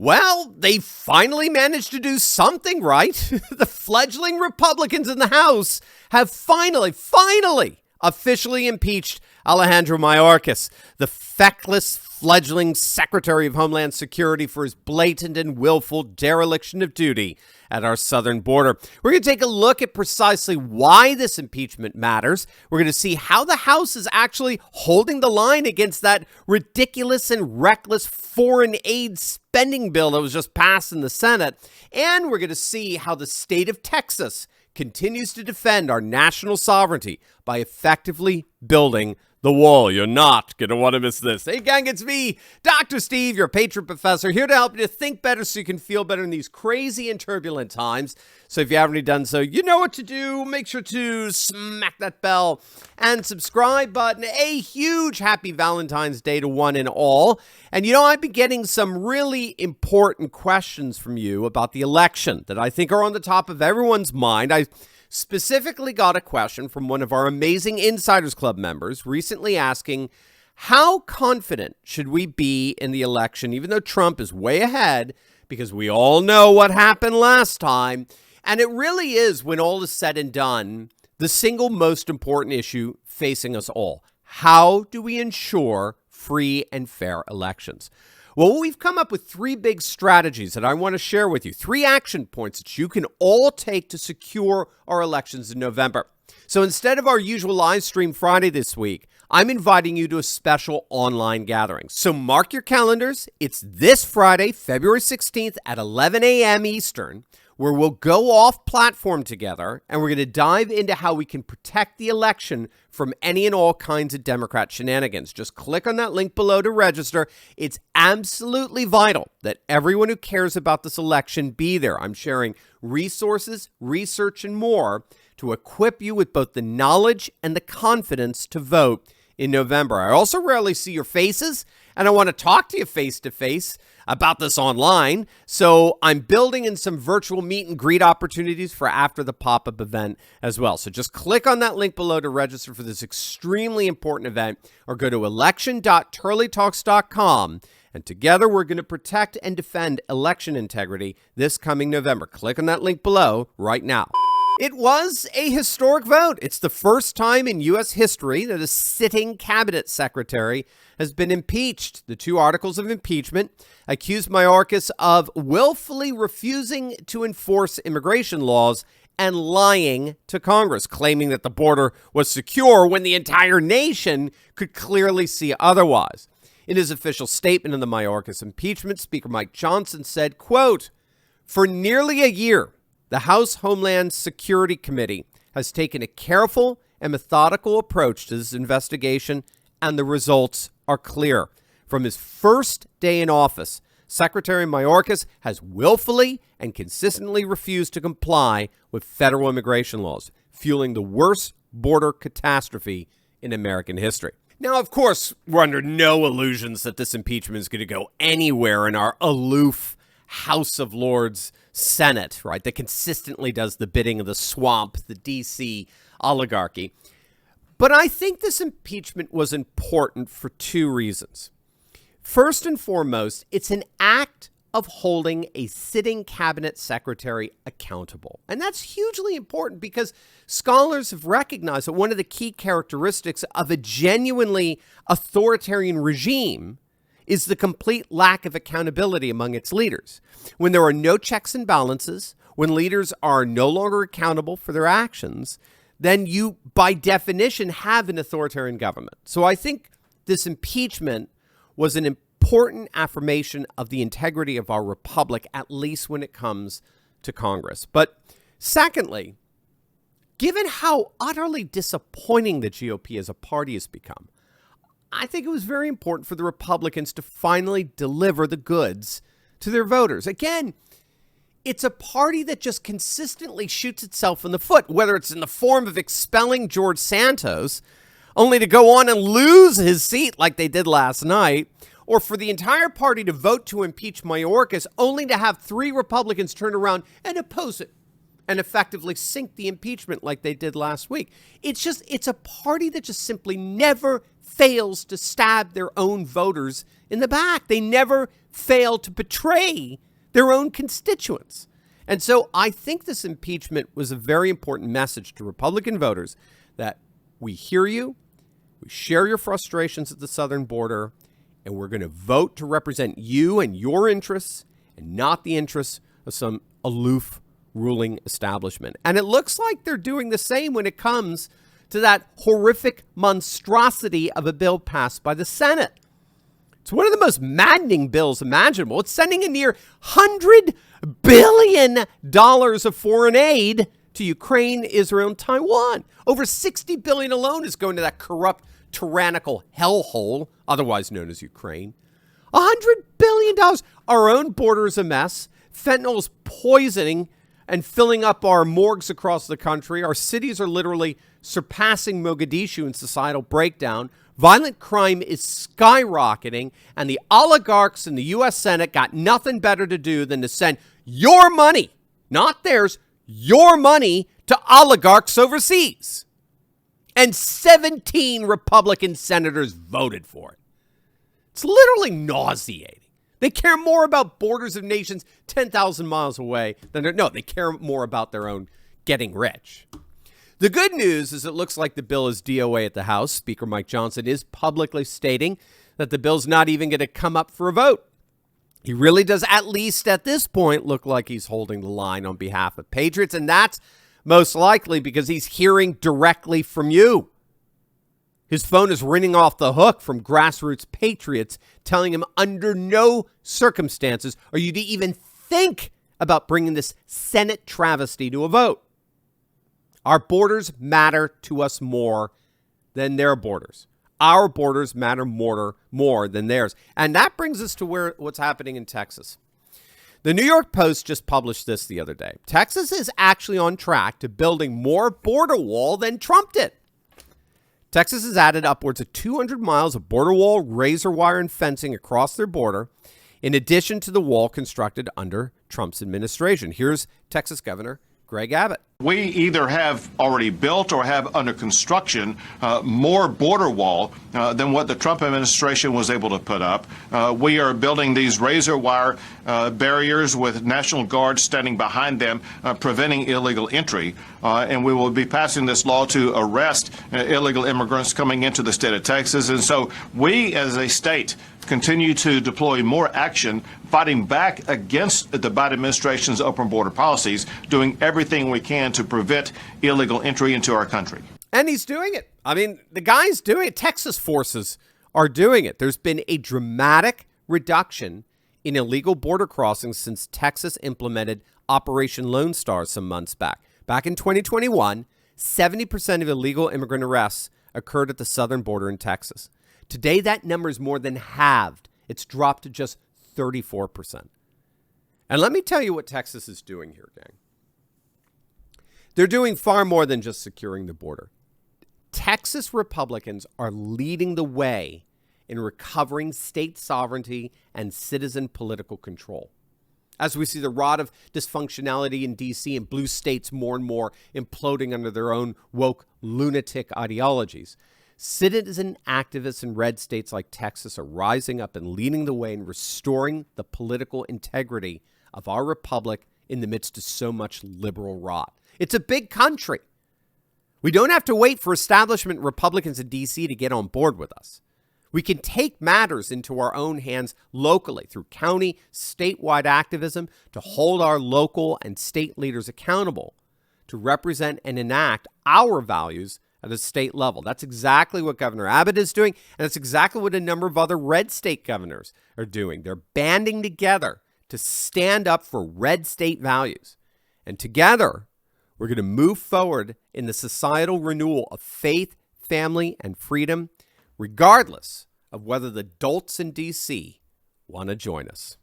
Well, they finally managed to do something right. The fledgling Republicans in the House have finally officially impeached Alejandro Mayorkas, the feckless fledgling Secretary of Homeland Security, for his blatant and willful dereliction of duty at our southern border. We're going to take a look at precisely why this impeachment matters. We're going to see how the House is actually holding the line against that ridiculous and reckless foreign aid spending bill that was just passed in the Senate. And we're going to see how the state of Texas continues to defend our national sovereignty by effectively building the wall. You're not going to want to miss this. Hey, gang, it's me, Dr. Steve, your patron professor, here to help you to think better so you can feel better in these crazy and turbulent times. So if you haven't already done so, you know what to do. Make sure to smack that bell and subscribe button. A huge happy Valentine's Day to one and all. And you know, I've been getting some really important questions from you about the election that I think are on the top of everyone's mind. I specifically got a question from one of our amazing Insiders Club members recently asking, how confident should we be in the election, even though Trump is way ahead, because we all know what happened last time. And it really is, when all is said and done, the single most important issue facing us all. How do we ensure free and fair elections? Well, we've come up with three big strategies that I want to share with you. 3 action points that you can all take to secure our elections in November. So instead of our usual live stream Friday this week, I'm inviting you to a special online gathering. So mark your calendars. It's this Friday, February 16th at 11 a.m. Eastern, where we'll go off platform together and we're going to dive into how we can protect the election from any and all kinds of Democrat shenanigans. Just click on that link below to register. It's absolutely vital that everyone who cares about this election be there. I'm sharing resources, research, and more to equip you with both the knowledge and the confidence to vote in November. I also rarely see your faces, and I want to talk to you face-to-face about this online. So I'm building in some virtual meet and greet opportunities for after the pop-up event as well. So just click on that link below to register for this extremely important event, or go to election.turleytalks.com. And together we're going to protect and defend election integrity this coming November. Click on that link below right now. It was a historic vote. It's the first time in U.S. history that a sitting cabinet secretary has been impeached. The 2 articles of impeachment accused Mayorkas of willfully refusing to enforce immigration laws and lying to Congress, claiming that the border was secure when the entire nation could clearly see otherwise. In his official statement on the Mayorkas impeachment, Speaker Mike Johnson said, quote, "For nearly a year, the House Homeland Security Committee has taken a careful and methodical approach to this investigation, and the results are clear. From his first day in office, Secretary Mayorkas has willfully and consistently refused to comply with federal immigration laws, fueling the worst border catastrophe in American history." Now, of course, we're under no illusions that this impeachment is going to go anywhere in our aloof House of Lords Senate, right, that consistently does the bidding of the swamp, the D.C. oligarchy. But I think this impeachment was important for 2 reasons. First and foremost, it's an act of holding a sitting cabinet secretary accountable. And that's hugely important because scholars have recognized that one of the key characteristics of a genuinely authoritarian regime is the complete lack of accountability among its leaders. When there are no checks and balances, when leaders are no longer accountable for their actions, then you, by definition, have an authoritarian government. So I think this impeachment was an important affirmation of the integrity of our republic, at least when it comes to Congress. But secondly, given how utterly disappointing the GOP as a party has become, I think it was very important for the Republicans to finally deliver the goods to their voters. Again, it's a party that just consistently shoots itself in the foot, whether it's in the form of expelling George Santos, only to go on and lose his seat like they did last night, or for the entire party to vote to impeach Mayorkas, only to have 3 Republicans turn around and oppose it and effectively sink the impeachment like they did last week. It's a party that just simply never fails to stab their own voters in the back. They never fail to betray their own constituents. And so I think this impeachment was a very important message to Republican voters that we hear you, we share your frustrations at the southern border, and we're going to vote to represent you and your interests and not the interests of some aloof ruling establishment. And it looks like they're doing the same when it comes to that horrific monstrosity of a bill passed by the Senate. It's one of the most maddening bills imaginable. It's sending a near $100 billion of foreign aid to Ukraine, Israel, and Taiwan. Over $60 billion alone is going to that corrupt, tyrannical hellhole, otherwise known as Ukraine. $100 billion. Our own border is a mess. Fentanyl is poisoning and filling up our morgues across the country. Our cities are literally surpassing Mogadishu in societal breakdown. Violent crime is skyrocketing, and the oligarchs in the U.S. Senate got nothing better to do than to send your money, not theirs, your money to oligarchs overseas. And 17 Republican senators voted for it. It's literally nauseating. They care more about borders of nations 10,000 miles away than they care more about their own getting rich. The good news is it looks like the bill is DOA at the House. Speaker Mike Johnson is publicly stating that the bill's not even going to come up for a vote. He really does, at least at this point, look like he's holding the line on behalf of patriots, and that's most likely because he's hearing directly from you. His phone is ringing off the hook from grassroots patriots telling him under no circumstances are you to even think about bringing this Senate travesty to a vote. Our borders matter to us more than their borders. Our borders matter more than theirs. And that brings us to what's happening in Texas. The New York Post just published this the other day. Texas is actually on track to building more border wall than Trump did. Texas has added upwards of 200 miles of border wall, razor wire, and fencing across their border, in addition to the wall constructed under Trump's administration. Here's Texas Governor Greg Abbott. We either have already built or have under construction more border wall than what the Trump administration was able to put up. We are building these razor wire barriers with National Guard standing behind them, preventing illegal entry. And we will be passing this law to arrest illegal immigrants coming into the state of Texas. And so we as a state continue to deploy more action fighting back against the Biden administration's open border policies, doing everything we can to prevent illegal entry into our country. And he's doing it. I mean, the guy's doing it. Texas forces are doing it. There's been a dramatic reduction in illegal border crossings since Texas implemented Operation Lone Star some months back. Back in 2021, 70% of illegal immigrant arrests occurred at the southern border in Texas. Today, that number is more than halved. It's dropped to just 34%. And let me tell you what Texas is doing here, gang. They're doing far more than just securing the border. Texas Republicans are leading the way in recovering state sovereignty and citizen political control. As we see the rot of dysfunctionality in D.C. and blue states more and more imploding under their own woke lunatic ideologies, citizen activists in red states like Texas are rising up and leading the way in restoring the political integrity of our republic in the midst of so much liberal rot. It's a big country. We don't have to wait for establishment Republicans in D.C. to get on board with us. We can take matters into our own hands locally through county, statewide activism to hold our local and state leaders accountable, to represent and enact our values at a state level. That's exactly what Governor Abbott is doing, and that's exactly what a number of other red state governors are doing. They're banding together to stand up for red state values. And together, we're going to move forward in the societal renewal of faith, family, and freedom, regardless of whether the dolts in D.C. want to join us.